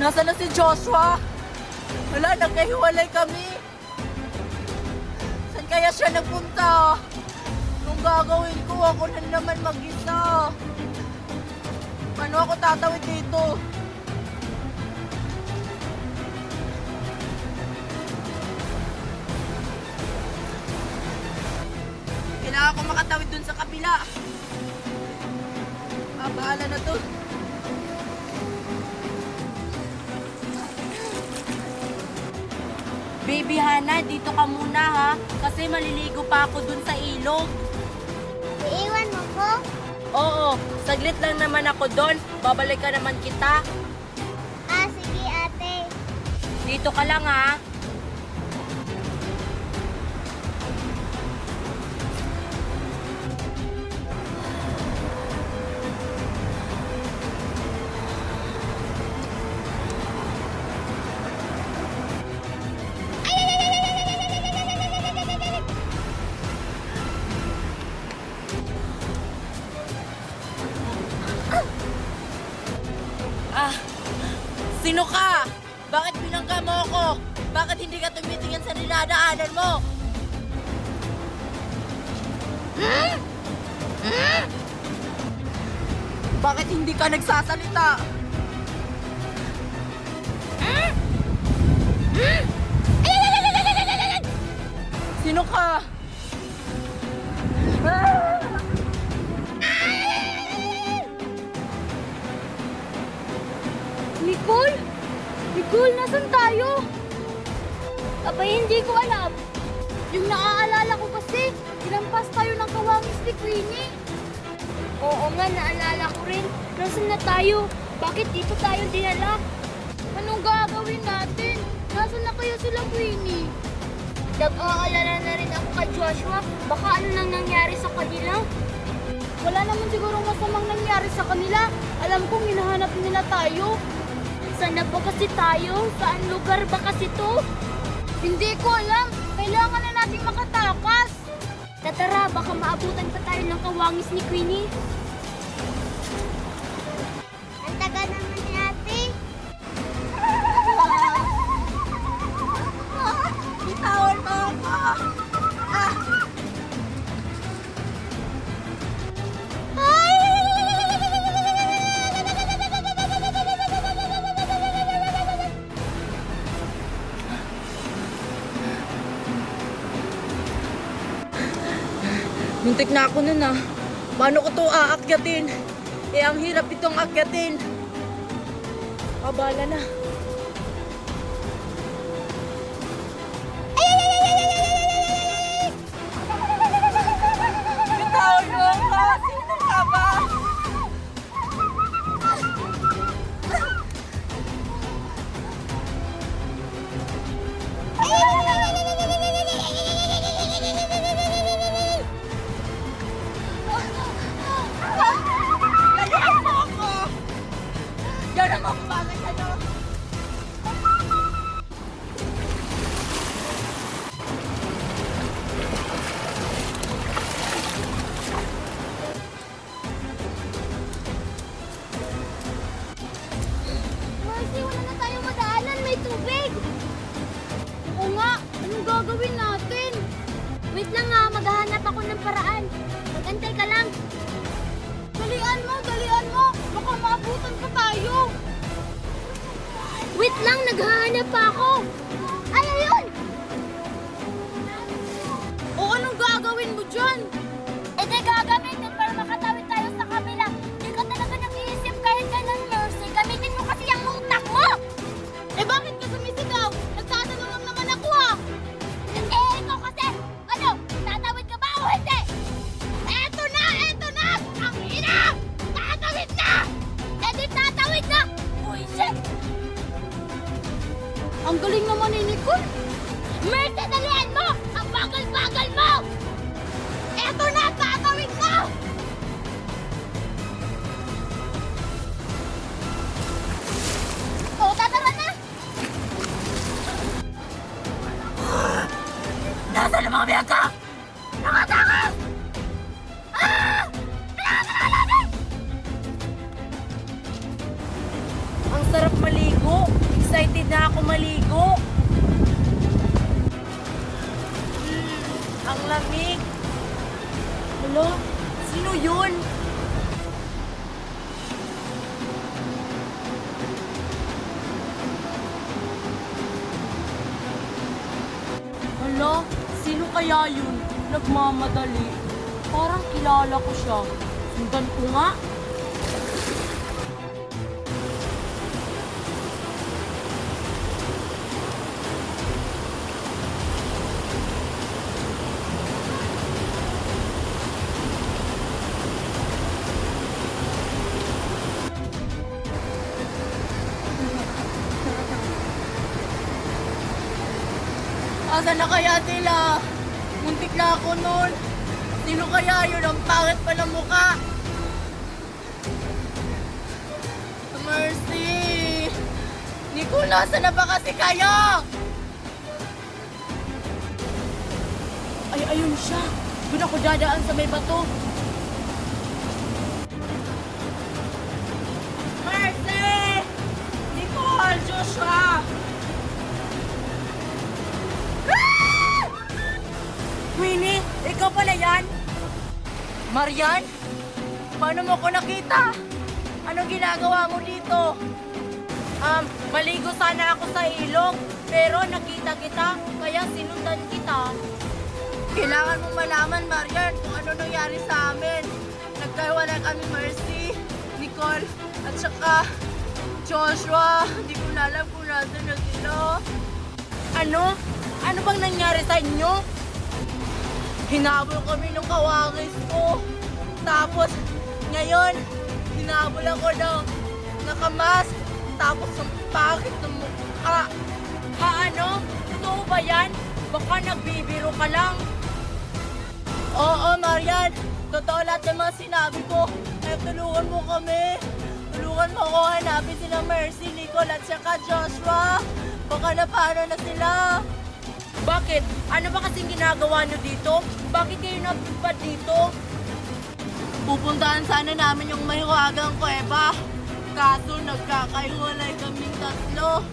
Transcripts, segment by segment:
Nasaan na si Joshua? Wala, nagkahiwalay kami. Saan kaya siya nagpunta? Anong gagawin ko? Ako na naman mag-isa. Paano ako tatawid dito? Kailangan ko makatawid dun sa kabila. Bahala na to. Baby Hana, dito ka muna ha. Kasi maliligo pa ako dun sa ilog. Iiwan mo ko? Oo, saglit lang naman ako dun. Babalik ka naman kita. Ah, sige ate. Dito ka lang ha. Sino ka? Bakit binangga mo ako? Bakit hindi ka tumitingin sa dinadaanan mo? Bakit hindi ka nagsasalita? Sino ka? Nicole? Nicole, nasan tayo? Abay, hindi ko alam. Yung naaalala ko kasi, tinampas tayo ng kawangis ni Queenie. Oo nga, naalala ko rin. Nasaan na tayo? Bakit dito tayo dinala? Anong gagawin natin? Nasaan na kaya sila, Queenie? Nag-aalala na rin ako kay Joshua. Baka ano nang nangyari sa kanila? Wala naman siguro masamang nangyari sa kanila. Alam kong hinahanap nila tayo. Saan na ba kasi tayo? Saan lugar ba kasi to? Hindi ko alam. Kailangan na natin makatakas. Tara, baka maabutan pa tayo ng kawangis ni Queenie. Ang taga naman ni ate. Bitawan mo ako! Muntik na ako nun ah. Paano ko to aakyatin? Eh, ang hirap itong akyatin. Abala na. Bitawan mo ako! Sino ka ba? Lalihan mo ako! Diyan naman kung bakit ano? Mercy, wala na tayong madaanan. May tubig. Oo nga. Anong gagawin natin? Wait lang nga. Maghahanap ako ng paraan. Magantay ka lang. Dalian mo, dalian mo. Baka maabutan pa tayo. Wait lang, naghahanap pa ako. Ay, ayun! O anong gagawin mo dyan? Eh di gagamitin para makatawid tayo sa kabila. Di ka talaga nag-iisip kahit kailan, Mercy. Gamitin mo kasi ang utak mo! Eh bakit ka sumisigaw? Nagtatanong lang naman ako Eh ikaw kasi! Ano? Tatawid ka ba o hindi? Eto na! Eto na! Ang ina! Tatawid na! Eh di tatawid na! Uy, shit! Ang galing naman ni Nicole! Mercy, dalian mo! Ang bagal-bagal mo! Eto na! Tatawid na! O, tatara na! Nasaan ang mga biyag ka? Nakatakas! Ang sarap maligo. Excited na ako maligo. Ang lamig. Hala, sino yun? Hala, sino kaya yun? Nagmamadali. Parang kilala ko siya. Sundan ko nga. Asan na kaya sila? Muntik na ako nun. Sino kaya yun? Ang pangit pa ng mukha. Mercy! Nicole, nasa na ba kasi kayo? Ay, ayun siya. Doon ako dadaan sa may bato. Mercy! Nicole! Joshua! Queenie, ikaw pala yan? Marian? Paano mo ko nakita? Anong ginagawa mo dito? Maligo sana ako sa ilog, pero nakita kita, kaya sinundan kita. Kailangan mong malaman, Marian, kung ano nangyari sa amin. Nagkahiwalay kami, Mercy, Nicole, at saka Joshua. Hindi ko na alam kung nasa na sila. Ano? Ano bang nangyari sa inyo? Hinabol kami ng kawangis ko. Tapos, ngayon, hinabol ako ng nakamask. Tapos, ang pangit ng mukha. Ha, ano? Totoo ba yan? Baka nagbibiro ka lang. Oo, Marian. Totoo lahat ng mga sinabi ko. Kaya tulungan mo kami. Tulungan mo ako hanapin sila Mercy, Nicole, at saka Joshua. Baka napano na sila. Bakit? Ano ba kasing ginagawa nyo dito? Bakit kayo napipad dito? Pupuntahan sana namin yung mahiwagang kuweba. Kaso nagkakahiwalay kaming tatlo.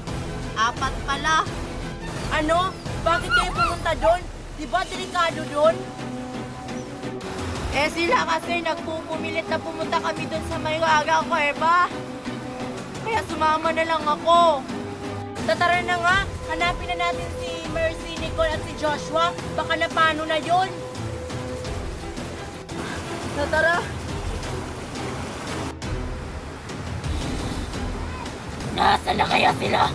4 pala. Ano? Bakit kayo pumunta doon? Di ba delikado doon? Eh sila kasi nagpupumilit na pumunta kami doon sa mahiwagang kuweba. Kaya sumama na lang ako. Tara na nga, hanapin na natin si Mercy, Nicole at si Joshua. Baka napano na yun. Tara. Nasaan na kaya sila?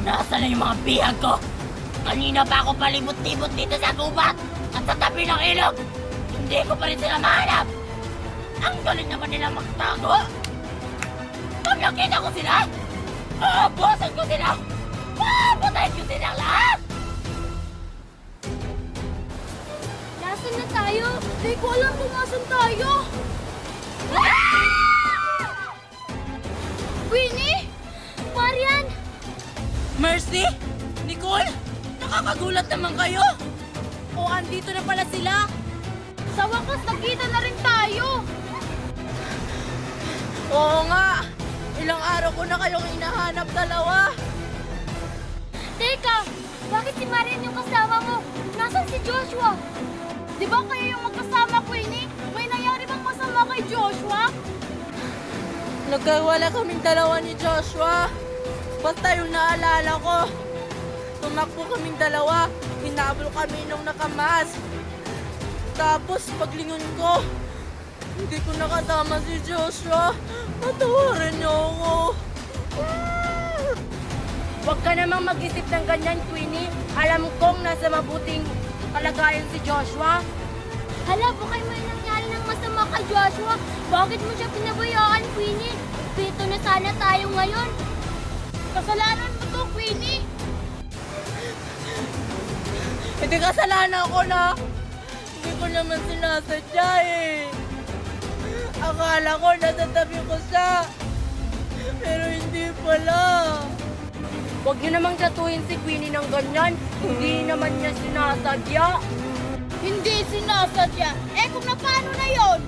Nasaan na yung mga bihag ko? Kanina pa ako palibot-libot dito sa gubat at sa tabi ng ilog. Hindi ko pa rin sila mahanap. Ang galing naman nila magtago. Pag nakita ko sila, aabosan ko sila! Patayin ko silang lahat! Nasaan na tayo? Hindi ko alam kung nasan tayo. Queenie? Marian? Mercy? Nicole? Nakakagulat naman kayo! O andito na pala sila! Sa wakas, nagkita na rin tayo. Oo nga! Ilang araw ko na kayong hinahanap dalawa! Teka, bakit si Marian yung kasama mo? Nasaan si Joshua? Di ba kayo yung magkasama, Queenie? May nangyari bang masama kay Joshua? Nagkawala kaming dalawa ni Joshua. Basta yung naalala ko. Tumakbo kaming dalawa. Hinabol kami nung nakamas. Tapos paglingon ko, hindi ko nakasama si Joshua. Patawarin niyo ako. Huwag ka namang mag-isip ng ganyan, Queenie. Alam kong nasa mabuting kalagayan si Joshua. Hala, baka may nangyari ng masama kay Joshua. Bakit mo siya pinabayaan, Queenie? Dito na sana tayo ngayon. Kasalanan mo to, Queenie. Hindi kasalanan ko na. Hindi ko naman sinasadya eh. Akala ko nasa tabi ko siya. Pero hindi pala. Huwag niyo namang tratuhin si Queenie ng ganyan. Hindi naman niya sinasadya. Hindi sinasadya. Eh kung na paano na yon?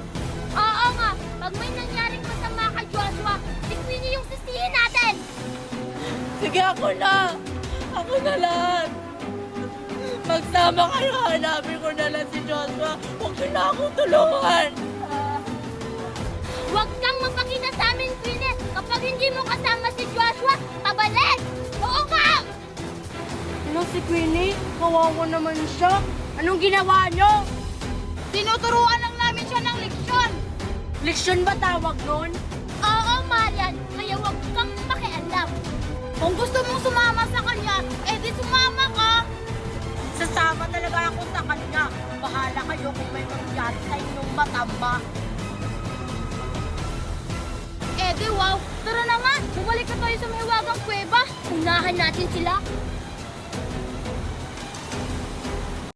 Oo nga, pag may nangyaring masama kay Joshua, si Queenie yung sisihin natin. Sige, ako na. Ako na lahat. Magsama kayo, hanapin ko na lang si Joshua. Huwag niyo na akong tulungan. Huwag kang magpakita sa amin, Queenie. Kapag hindi mo kasama si Joshua, pabalik! Oo nga! Ano si Queenie? Kawawa naman siya. Anong ginawa niyo? Tinuturuan lang namin siya ng leksyon. Leksyon ba tawag nun? Oo, Marian. Kaya huwag kang makialam. Kung gusto mong sumama sa kanya, edi sumama ka. Sasama talaga ako sa kanya. Bahala kayo kung may mangyari sa inyong matamba. Edi wow, tara na nga. Bumalik na tayo sa mahiwagang kuweba. Unahan natin sila.